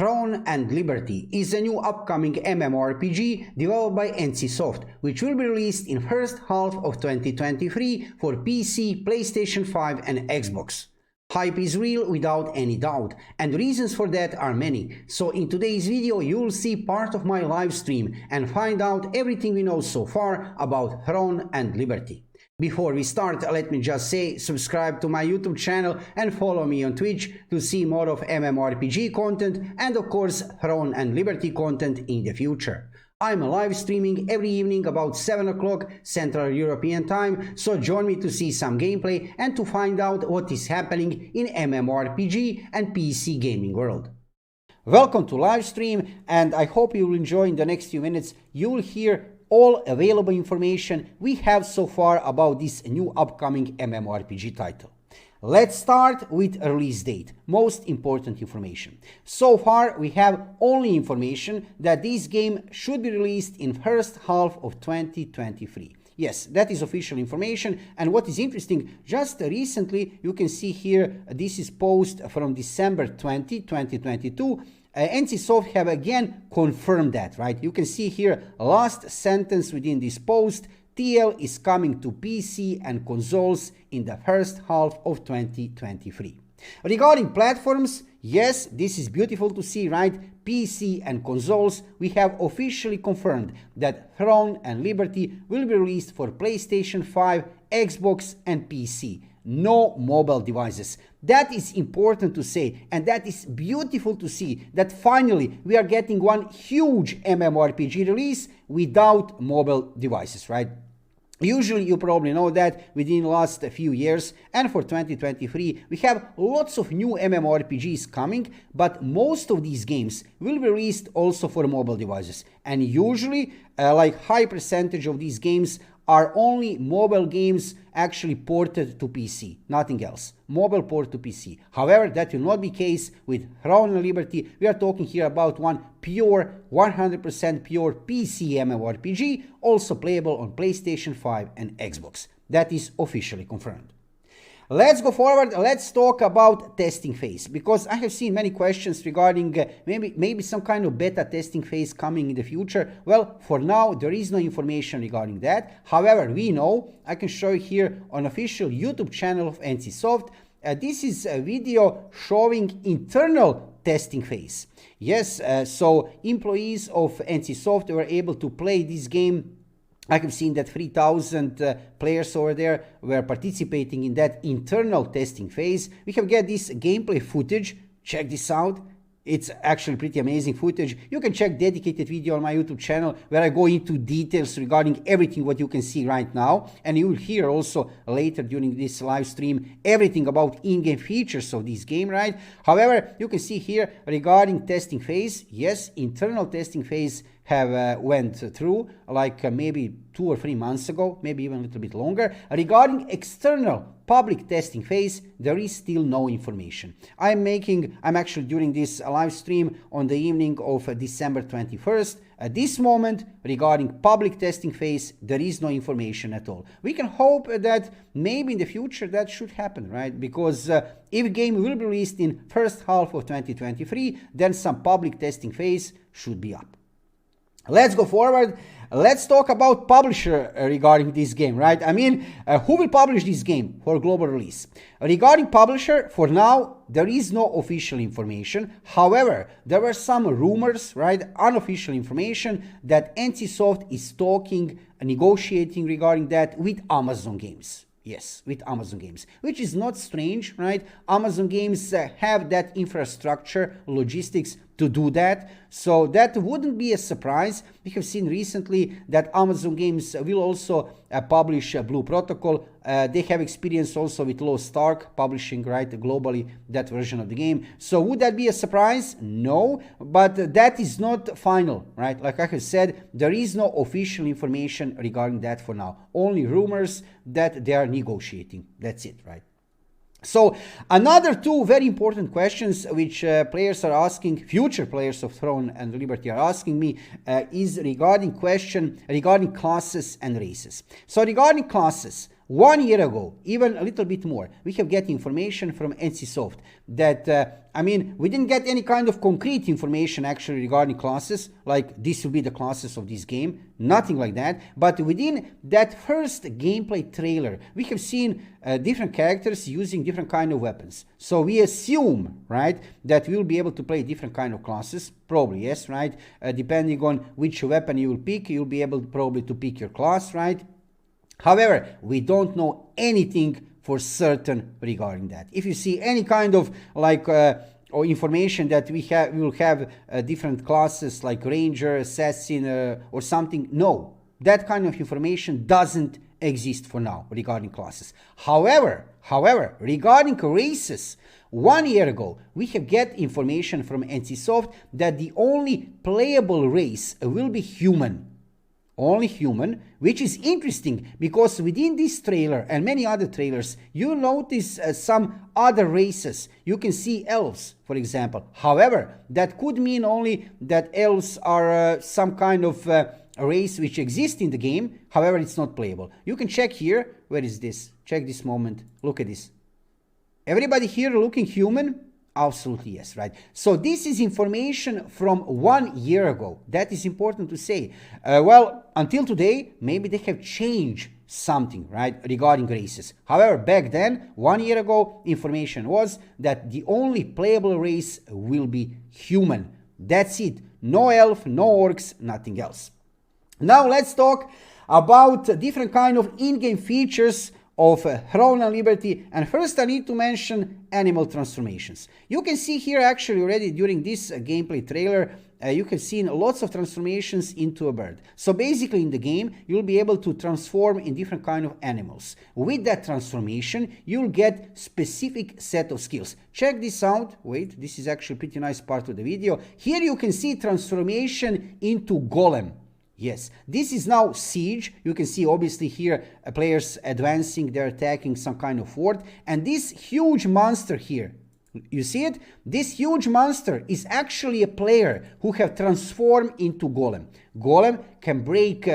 Throne and Liberty is a new upcoming MMORPG developed by NCSoft, which will be released in first half of 2023 for PC, PlayStation 5 and Xbox. Hype is real without any doubt, and reasons for that are many, so in today's video you will see part of my live stream and find out everything we know so far about Throne and Liberty. Before we start, let me just say, subscribe to my YouTube channel and follow me on Twitch to see more of MMORPG content and of course Throne and Liberty content in the future. I'm live streaming every evening about 7 o'clock Central European time, so join me to see some gameplay and to find out what is happening in MMORPG and PC gaming world. Welcome to live stream, and I hope you will enjoy. In the next few minutes you will hear all available information we have so far about this new upcoming MMORPG title. Let's start with release date, most important information. So far we have only information that this game should be released in first half of 2023. Yes, that is official information, and what is interesting, just recently you can see here, this is post from December 20, 2022. NCSoft have again confirmed that, right? You can see here last sentence within this post, TL is coming to PC and consoles in the first half of 2023. Regarding platforms, yes, this is beautiful to see, right? PC and consoles, we have officially confirmed that Throne and Liberty will be released for PlayStation 5, Xbox and PC. No mobile devices. That is important to say, and that is beautiful to see that finally we are getting one huge MMORPG release without mobile devices, right? Usually you probably know that within the last few years and for 2023 we have lots of new MMORPGs coming, but most of these games will be released also for mobile devices, and usually like high percentage of these games are only mobile games actually ported to PC, nothing else. Mobile port to PC. However, that will not be case with Throne and Liberty. We are talking here about one pure, 100% pure PC MMORPG, also playable on PlayStation 5 and Xbox. That is officially confirmed. Let's go forward. Let's talk about testing phase, because I have seen many questions regarding maybe some kind of beta testing phase coming in the future. Well, for now there is no information regarding that. However, we know, I can show you here on official YouTube channel of NCSoft. This is a video showing internal testing phase. Yes, so employees of NCSoft were able to play this game. I have seen that 3,000 players over there were participating in that internal testing phase. We have got this gameplay footage. Check this out. It's actually pretty amazing footage. You can check dedicated video on my YouTube channel where I go into details regarding everything what you can see right now. And you will hear also later during this live stream everything about in-game features of this game, right? However, you can see here regarding testing phase. Yes, internal testing phase have went through like maybe 2 or 3 months ago, maybe even a little bit longer. Regarding external public testing phase, there is still no information. I'm actually doing this live stream on the evening of December 21st. At this moment, regarding public testing phase, there is no information at all. We can hope that maybe in the future that should happen, right? Because if game will be released in first half of 2023, then some public testing phase should be up. Let's go forward. Let's talk about publisher regarding this game, right? I mean, who will publish this game for global release? Regarding publisher, for now, there is no official information. However, there were some rumors, right? Unofficial information that NCSoft is negotiating regarding that with Amazon Games. Yes, with Amazon Games, which is not strange, right? Amazon Games have that infrastructure, logistics to do that, so that wouldn't be a surprise. We have seen recently that Amazon Games will also publish Blue Protocol. They have experience also with Lost Ark publishing, right, globally that version of the game. So would that be a surprise? No, but that is not final, right? Like I have said, there is no official information regarding that for now. Only rumors that they are negotiating. That's it, right? So another two very important questions which players are asking, future players of Throne and Liberty are asking me, is regarding classes and races. So regarding classes, 1 year ago, even a little bit more, we have get information from NCSoft that, I mean, we didn't get any kind of concrete information actually regarding classes, like this will be the classes of this game, nothing like that. But within that first gameplay trailer, we have seen different characters using different kind of weapons. So we assume, right, that we'll be able to play different kind of classes, probably, yes, right? Depending on which weapon you will pick, you'll be able probably to pick your class, right? However, we don't know anything for certain regarding that. If you see any kind of like or information that we will have different classes like ranger, assassin, or something, no, that kind of information doesn't exist for now regarding classes. However, regarding races, 1 year ago, we have get information from NCSoft that the only playable race will be human. Only human, which is interesting because within this trailer and many other trailers, you notice some other races. You can see elves, for example. However, that could mean only that elves are some kind of race which exists in the game. However, it's not playable. You can check here. Where is this? Check this moment. Look at this. Everybody here looking human? Absolutely yes, right? So this is information from 1 year ago. That is important to say. Well, until today, maybe they have changed something, right, regarding races. However, back then, 1 year ago, information was that the only playable race will be human. That's it. No elf, no orcs, nothing else. Now let's talk about different kind of in-game features of Throne and Liberty, and first I need to mention animal transformations. You can see here actually already during this gameplay trailer, you have seen lots of transformations into a bird. So basically in the game, you'll be able to transform in different kind of animals. With that transformation, you'll get specific set of skills. Check this out. Wait, this is actually a pretty nice part of the video. Here you can see transformation into golem. Yes, this is now siege. You can see obviously here players advancing, they're attacking some kind of fort. And this huge monster here, you see it? This huge monster is actually a player who have transformed into golem. Golem can break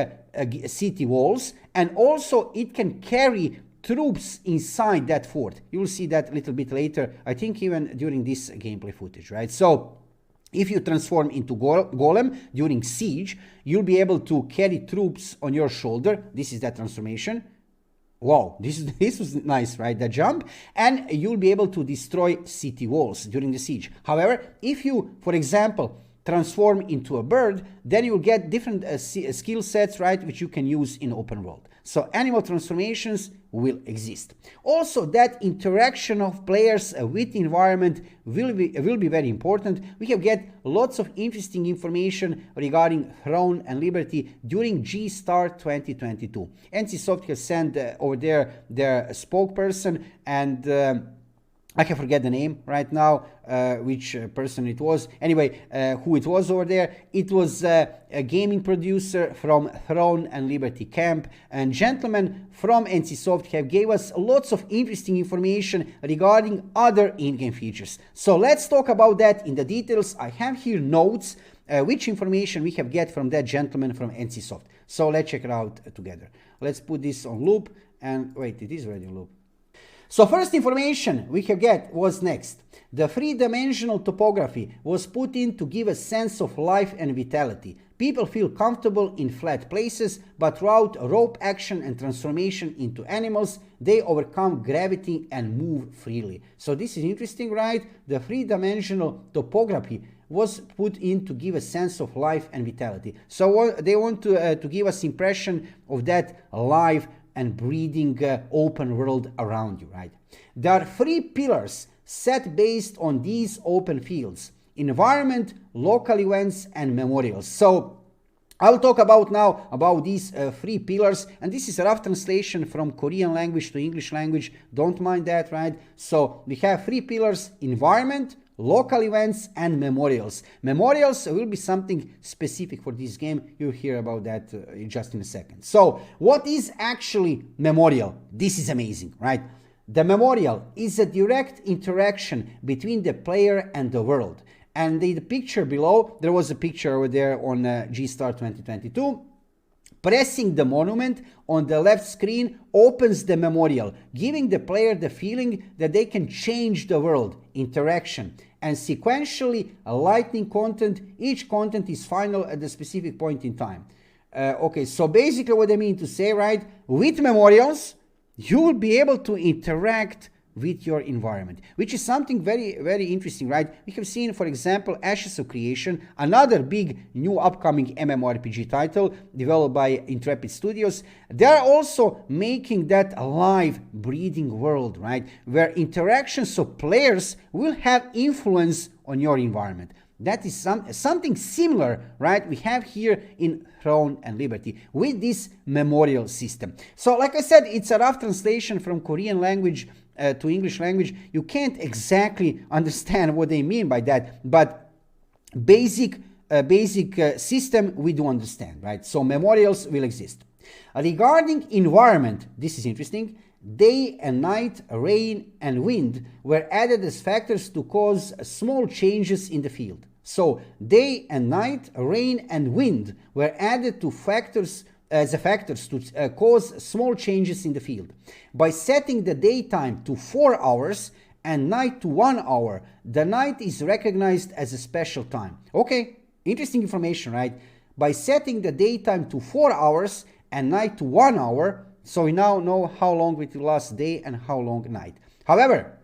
city walls, and also it can carry troops inside that fort. You will see that a little bit later, I think even during this gameplay footage, right? So if you transform into golem during siege, you'll be able to carry troops on your shoulder. This is that transformation. Wow, this was nice, right? The jump. And you'll be able to destroy city walls during the siege. However, if you, for example, transform into a bird, then you'll get different skill sets, right, which you can use in open world. So animal transformations will exist. Also, that interaction of players with the environment will be very important. We have get lots of interesting information regarding Throne and Liberty during G-Star 2022. NCSoft has sent over there their spokesperson, and I can forget the name right now, which person it was. Anyway, who it was over there. It was a gaming producer from Throne and Liberty camp. And gentlemen from NCSoft have gave us lots of interesting information regarding other in-game features. So let's talk about that in the details. I have here notes, which information we have get from that gentleman from NCSoft. So let's check it out together. Let's put this on loop. And wait, it is already on loop. So first information we have get was next. The three-dimensional topography was put in to give a sense of life and vitality. People feel comfortable in flat places, but throughout rope action and transformation into animals, they overcome gravity and move freely. So this is interesting, right? The three-dimensional topography was put in to give a sense of life and vitality. So they want to give us impression of that life and breathing open world around you, right? There are 3 pillars set based on these open fields: environment, local events, and memorials. So I'll talk about now about these 3 pillars, and this is a rough translation from Korean language to English language. Don't mind that, right? So we have 3 pillars: environment, local events, and memorials. Memorials will be something specific for this game. You'll hear about that just in a second. So what is actually memorial? This is amazing, right? The memorial is a direct interaction between the player and the world. And in the picture below, there was a picture over there on G-Star 2022. Pressing the monument on the left screen opens the memorial, giving the player the feeling that they can change the world, interaction, and sequentially lightning content. Each content is final at a specific point in time. Okay, so basically what I mean to say, right, with memorials, you will be able to interact with your environment, which is something very, very interesting, right? We have seen, for example, Ashes of Creation, another big new upcoming MMORPG title developed by Intrepid Studios. They are also making that a live, breathing world, right? Where interactions of players will have influence on your environment. That is something similar, right? We have here in Throne and Liberty with this memorial system. So like I said, it's a rough translation from Korean language to English language. You can't exactly understand what they mean by that, but basic system we do understand, right? So memorials will exist. Regarding environment, this is interesting. Day and night, rain and wind were added as factors to cause small changes in the field. So day and night, rain and wind were added to factors to cause small changes in the field. By setting the daytime to 4 hours and night to 1 hour, the night is recognized as a special time. Okay, interesting information, right? By setting the daytime to 4 hours and night to 1 hour, so we now know how long it will last day and how long night. However,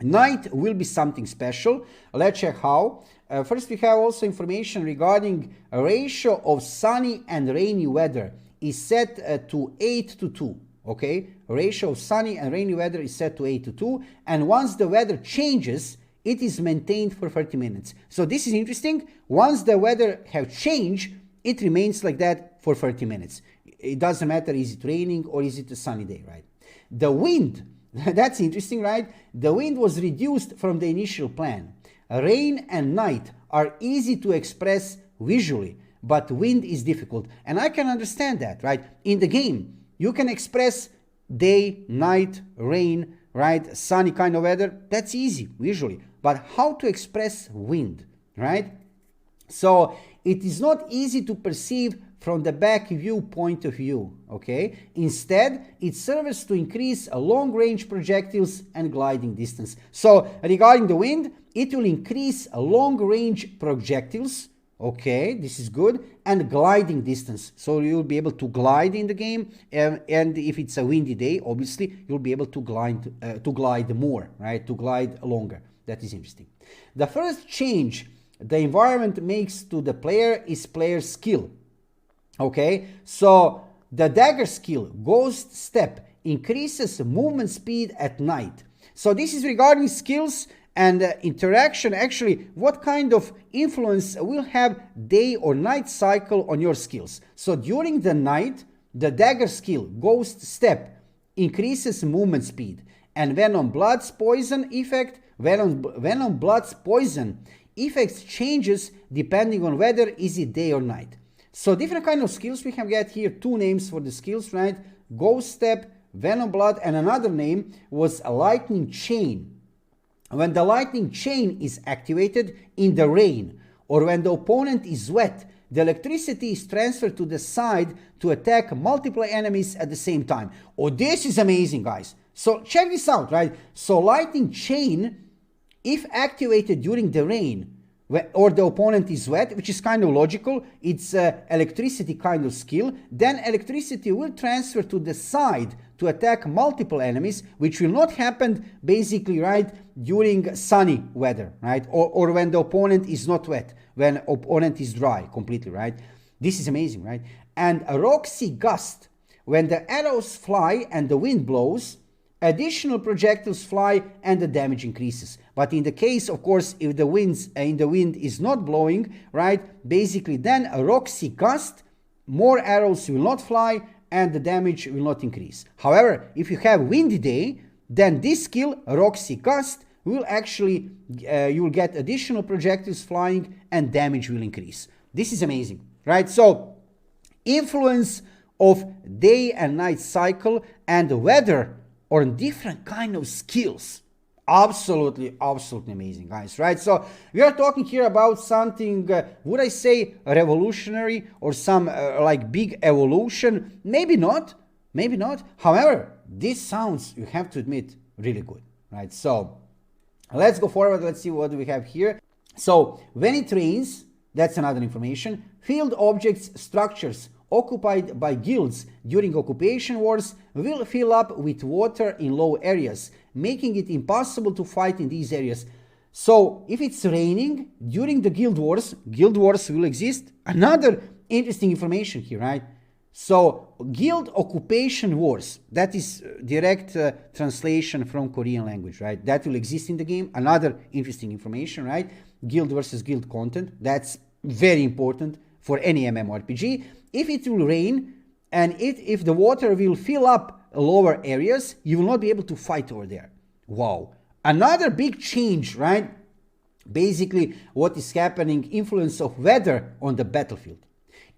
night will be something special. Let's check how. First, we have also information regarding a ratio of sunny and rainy weather is set to 8 to 2. Okay, a ratio of sunny and rainy weather is set to 8 to 2. And once the weather changes, it is maintained for 30 minutes. So this is interesting. Once the weather have changed, it remains like that for 30 minutes. It doesn't matter, is it raining or is it a sunny day, right? The wind, that's interesting, right? The wind was reduced from the initial plan. Rain and night are easy to express visually, but wind is difficult. And I can understand that, right? In the game, you can express day, night, rain, right? Sunny kind of weather. That's easy visually. But how to express wind, right? So it is not easy to perceive from the back view point of view, okay? Instead, it serves to increase long-range projectiles and gliding distance. So regarding the wind, it will increase long-range projectiles, okay, this is good, and gliding distance. So you'll be able to glide in the game, and if it's a windy day, obviously, you'll be able to glide more, right? To glide longer. That is interesting. The first change the environment makes to the player is player skill. Okay, so the dagger skill, Ghost Step, increases movement speed at night. So this is regarding skills and interaction. Actually, what kind of influence will have day or night cycle on your skills? So during the night, the dagger skill, Ghost Step, increases movement speed. And Venom Blood's poison effect, Venom Blood's poison effects changes depending on whether is it day or night. So different kind of skills. We can get here two names for the skills, right? Ghost Step, Venom Blood, and another name was a Lightning Chain. When the Lightning Chain is activated in the rain or when the opponent is wet, the electricity is transferred to the side to attack multiple enemies at the same time. Oh, this is amazing, guys. So check this out, right? So Lightning Chain, if activated during the rain, or the opponent is wet, which is kind of logical, it's electricity kind of skill, then electricity will transfer to the side to attack multiple enemies, which will not happen basically, right, during sunny weather, right, or when the opponent is not wet, when opponent is dry completely, right? This is amazing, right? And a Roxy Gust, when the arrows fly and the wind blows, additional projectiles fly and the damage increases. But in the case, of course, if the wind is not blowing, right, basically then a Roxy Gust, more arrows will not fly and the damage will not increase. However, if you have windy day, then this skill, Roxy Gust, will actually, you will get additional projectiles flying and damage will increase. This is amazing, right? So influence of day and night cycle and the weather on different kind of skills. Absolutely, absolutely amazing, guys, right? So we are talking here about something, would I say revolutionary or some like big evolution? Maybe not, maybe not. However, this sounds, you have to admit, really good, right? So let's go forward. Let's see what we have here. So when it rains, that's another information. Field objects, structures occupied by guilds during occupation wars will fill up with water in low areas, making it impossible to fight in these areas. So if it's raining during the guild wars will exist. Another interesting information here, right? So guild occupation wars, that is direct translation from Korean language, right? That will exist in the game. Another interesting information, right? Guild versus guild content, that's very important for any MMORPG. If it will rain and if the water will fill up lower areas, you will not be able to fight over there. Wow. Another big change, right? Basically, what is happening, influence of weather on the battlefield.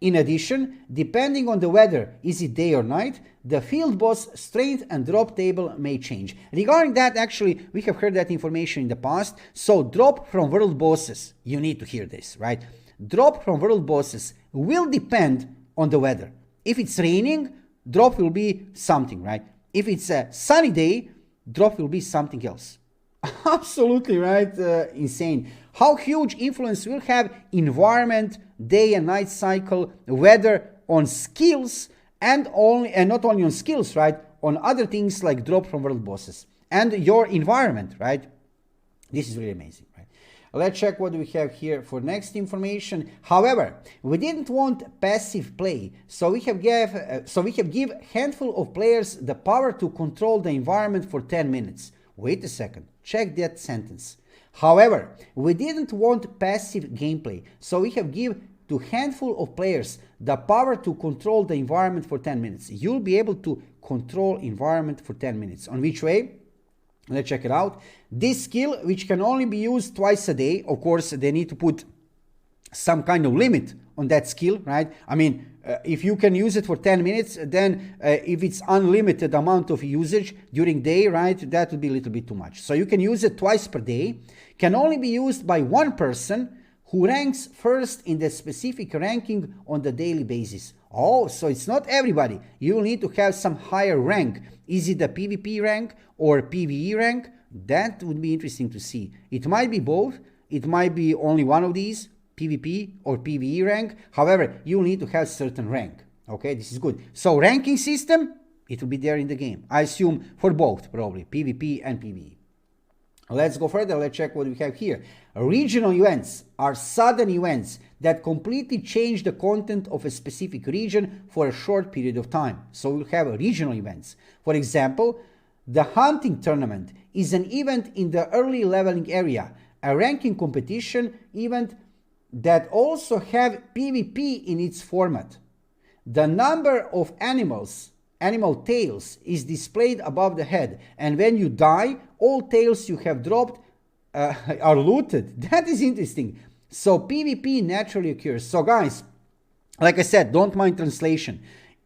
In addition, depending on the weather, is it day or night, the field boss strength and drop table may change. Regarding that, actually, we have heard that information in the past. So drop from world bosses, you need to hear this, right? Drop from world bosses will depend on the weather. If it's raining, drop will be something, right? If it's a sunny day, drop will be something else. Absolutely, right? Insane. How huge influence will have environment, day and night cycle, weather on skills, and not only on skills, right? On other things like drop from world bosses and your environment, right? This is really amazing, right? Let's check what we have here for next information. However, we didn't want passive play, so we have give handful of players the power to control the environment for 10 minutes. Wait a second, check that sentence. However, we didn't want passive gameplay, so we have give to handful of players the power to control the environment for 10 minutes. You'll be able to control environment for 10 minutes. On which way? Let's check it out. This skill, which can only be used twice a day, of course, they need to put some kind of limit on that skill, right? I mean, if you can use it for 10 minutes, then if it's unlimited amount of usage during day, right, that would be a little bit too much. So you can use it twice per day, can only be used by one person who ranks first in the specific ranking on the daily basis. Oh, so it's not everybody. You will need to have some higher rank. Is it a PvP rank or PvE rank? That would be interesting to see. It might be both. It might be only one of these, PvP or PvE rank. However, you will need to have certain rank. Okay, this is good. So ranking system, it will be there in the game. I assume for both, probably PvP and PvE. Let's go further. Let's check what we have here. Regional events are sudden events that completely change the content of a specific region for a short period of time. So we'll have regional events. For example, the hunting tournament is an event in the early leveling area, a ranking competition event that also have PvP in its format. The number of animal tails is displayed above the head, and when you die, all tails you have dropped are looted. That is interesting. So PvP naturally occurs. So guys, like I said, don't mind translation.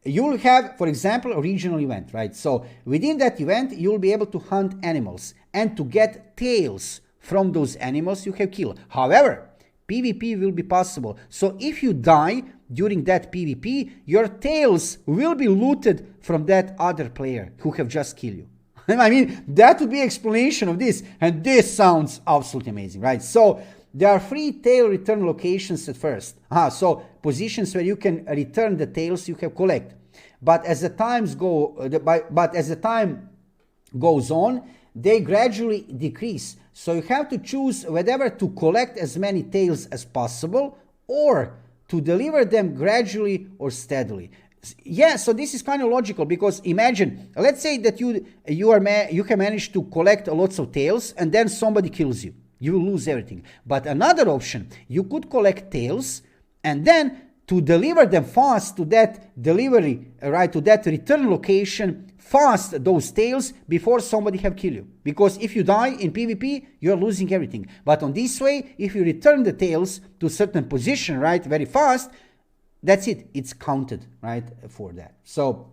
You'll have, for example, a regional event, right? So within that event, you'll be able to hunt animals and to get tails from those animals you have killed. However, PvP will be possible. So if you die during that PvP, your tails will be looted from that other player who have just killed you. I mean, that would be explanation of this, and this sounds absolutely amazing, right? So there are 3 tail return locations at first. So positions where you can return the tails you have collected. But as the time goes on, they gradually decrease. So you have to choose whether to collect as many tails as possible or to deliver them gradually or steadily. Yeah, so this is kind of logical, because imagine, let's say that you have managed to collect lots of tails and then somebody kills you. You will lose everything. But another option, you could collect tails and then to deliver them fast to that delivery, right, to that return location, fast those tails before somebody have killed you. Because if you die in PvP, you're losing everything. But on this way, if you return the tails to a certain position, right, very fast, that's it. It's counted, right, for that. So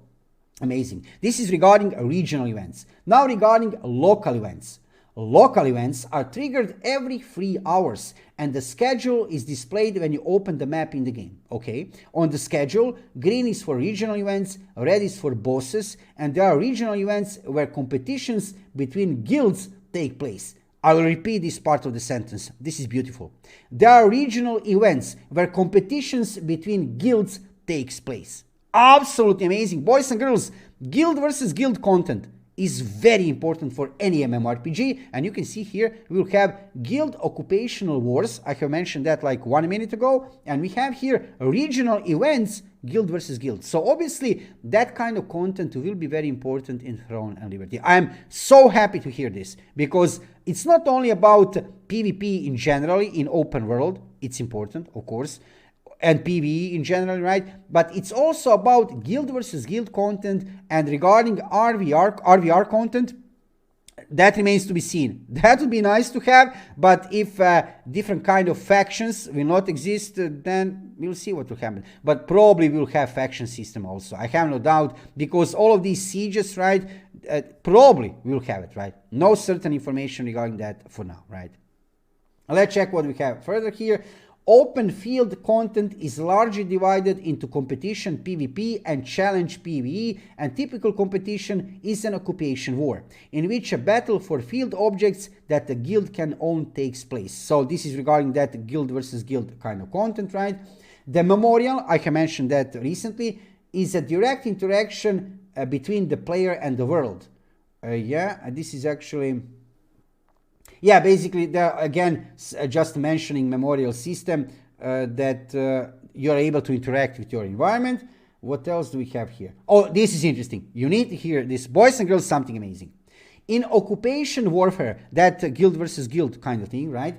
amazing. This is regarding regional events. Now regarding local events. Local events are triggered every 3 hours and the schedule is displayed when you open the map in the game. Okay, on the schedule, green is for regional events, red is for bosses, and there are regional events where competitions between guilds take place. I will repeat this part of the sentence. This is beautiful. There are regional events where competitions between guilds takes place. Absolutely amazing. Boys and girls, guild versus guild content is very important for any MMORPG, and you can see here we will have guild occupational wars. I have mentioned that like 1 minute ago, and we have here regional events, guild versus guild. So obviously that kind of content will be very important in Throne and Liberty. I am so happy to hear this, because it's not only about PvP in generally in open world, it's important of course, and PVE in general, right? But it's also about guild versus guild content, and regarding RVR content, that remains to be seen. That would be nice to have, but if different kind of factions will not exist, then we'll see what will happen. But probably we'll have faction system also. I have no doubt, because all of these sieges, right, probably we'll have it, right? No certain information regarding that for now, right? Let's check what we have further here. Open field content is largely divided into competition PvP and challenge PvE, and typical competition is an occupation war, in which a battle for field objects that the guild can own takes place. So this is regarding that guild versus guild kind of content, right? The memorial, I have mentioned that recently, is a direct interaction between the player and the world. This is actually... Yeah, basically, again, just mentioning memorial system that you're able to interact with your environment. What else do we have here? Oh, this is interesting. You need to hear this. Boys and girls, something amazing. In occupation warfare, that guild versus guild kind of thing, right?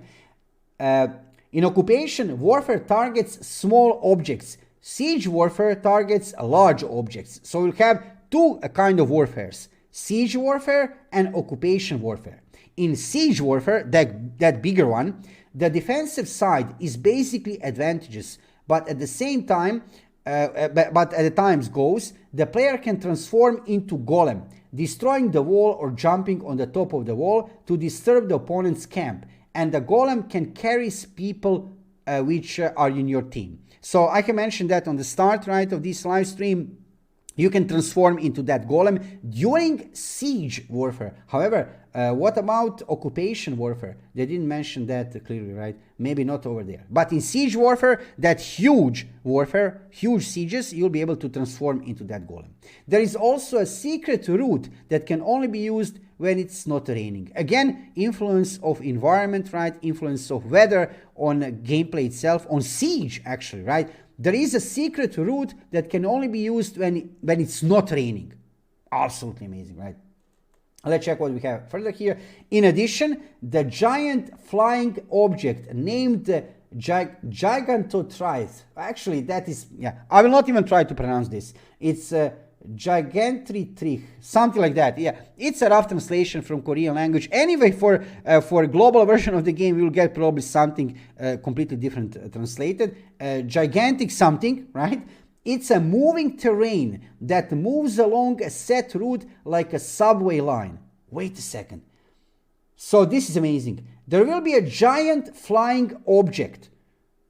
In occupation, warfare targets small objects. Siege warfare targets large objects. So we'll have two kind of warfares. Siege warfare and occupation warfare. In siege warfare, that bigger one, the defensive side is basically advantageous, but at the same time, but at the times goes, the player can transform into golem, destroying the wall or jumping on the top of the wall to disturb the opponent's camp, and the golem can carry people which are in your team. So I can mention that on the start, right, of this live stream. You can transform into that golem during siege warfare. However, what about occupation warfare? They didn't mention that clearly, right? Maybe not over there. But in siege warfare, that huge warfare, huge sieges, you'll be able to transform into that golem. There is also a secret route that can only be used when it's not raining. Again, influence of environment, right? Influence of weather on gameplay itself, on siege actually, right? There is a secret route that can only be used when it's not raining. Absolutely amazing, right? Let's check what we have further here. In addition, the giant flying object named Gigantotrith. Actually, that is, yeah, I will not even try to pronounce this. It's Gigantritrich, something like that. Yeah, it's a rough translation from Korean language. Anyway, for a global version of the game, we will get probably something completely different translated. Gigantic something, right? It's a moving terrain that moves along a set route like a subway line. Wait a second. So this is amazing. There will be a giant flying object.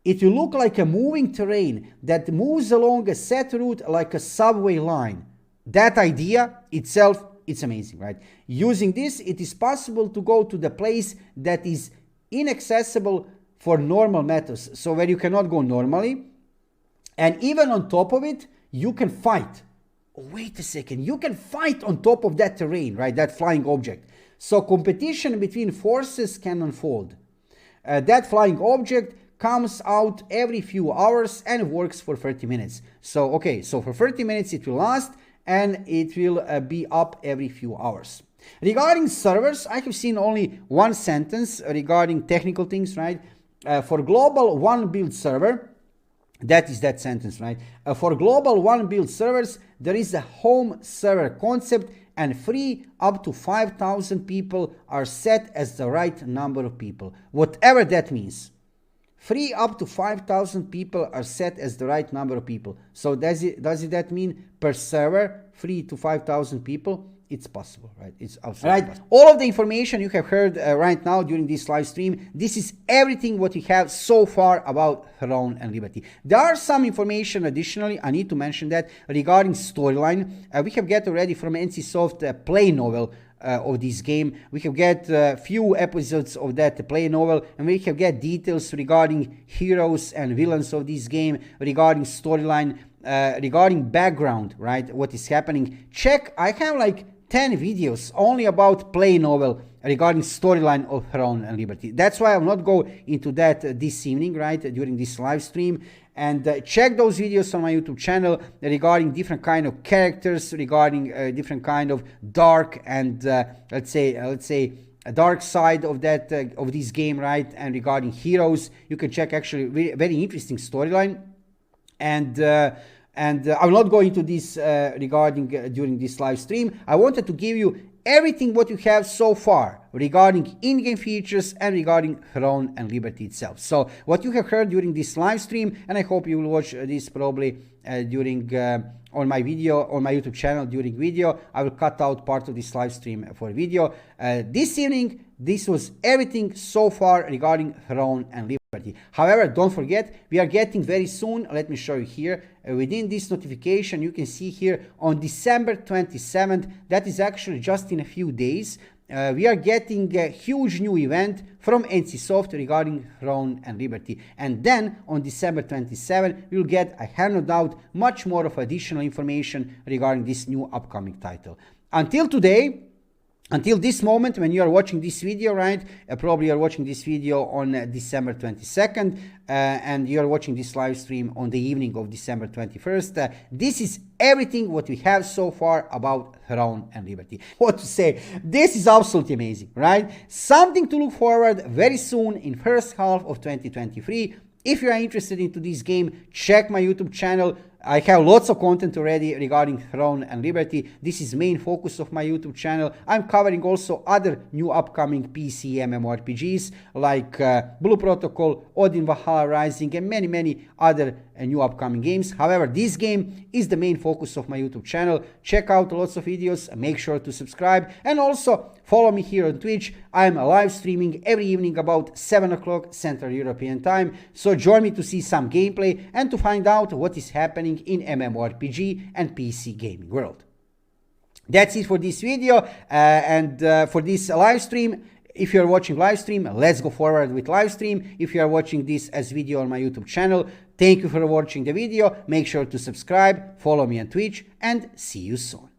It will look like a moving terrain that moves along a set route like a subway line. That idea itself, it's amazing, right? Using this, it is possible to go to the place that is inaccessible for normal methods. So where you cannot go normally. And even on top of it, you can fight. Wait a second, you can fight on top of that terrain, right? That flying object. So competition between forces can unfold. That flying object comes out every few hours and works for 30 minutes. So, okay, so for 30 minutes it will last, and it will be up every few hours. Regarding servers, I have seen only one sentence regarding technical things, right? For global one build server, that is that sentence, right? For global one build servers, there is a home server concept, and free up to 5,000 people are set as the right number of people. Whatever that means. Free up to 5,000 people are set as the right number of people. So does that mean per server, free to 5,000 people? it's possible, right? It's absolutely possible. All of the information you have heard right now during this live stream, this is everything what we have so far about Throne and Liberty. There are some information additionally, I need to mention that, regarding storyline. We have get already from NCSoft a play novel of this game. We have get a few episodes of that play novel, and we have get details regarding heroes and villains of this game, regarding storyline, regarding background, right? What is happening. Check, I have like 10 videos only about play novel regarding storyline of Throne and Liberty. That's why I'll not go into that this evening, right, during this live stream. And check those videos on my YouTube channel regarding different kind of characters, regarding different kind of dark and let's say a dark side of that of this game, right? And regarding heroes, you can check actually very interesting storyline. And I will not go into this regarding during this live stream. I wanted to give you everything what you have so far regarding in-game features and regarding Throne and Liberty itself. So what you have heard during this live stream, and I hope you will watch this probably during on my video on my YouTube channel during video. I will cut out part of this live stream for video. This evening, this was everything so far regarding Throne and Liberty. However, don't forget, we are getting very soon, let me show you here, within this notification, you can see here on December 27th, that is actually just in a few days, we are getting a huge new event from NCSoft regarding Throne and Liberty. And then on December 27th, we'll get, I have no doubt, much more of additional information regarding this new upcoming title. Until today, until this moment when you are watching this video, right, probably you are watching this video on December 22nd and you are watching this live stream on the evening of December 21st. This is everything what we have so far about Throne and Liberty. What to say? This is absolutely amazing, right? Something to look forward very soon in first half of 2023. If you are interested into this game, check my YouTube channel. I have lots of content already regarding Throne and Liberty. This is main focus of my YouTube channel. I'm covering also other new upcoming PC MMORPGs like Blue Protocol, Odin Valhalla Rising, and many other new upcoming games. However, this game is the main focus of my YouTube channel. Check out lots of videos, make sure to subscribe, and also follow me here on Twitch. I'm live streaming every evening about 7 o'clock Central European Time. So join me to see some gameplay and to find out what is happening in MMORPG and PC gaming world. That's it for this video and for this live stream. If you're watching live stream, let's go forward with live stream. If you are watching this as video on my YouTube channel, thank you for watching the video. Make sure to subscribe, follow me on Twitch, and see you soon.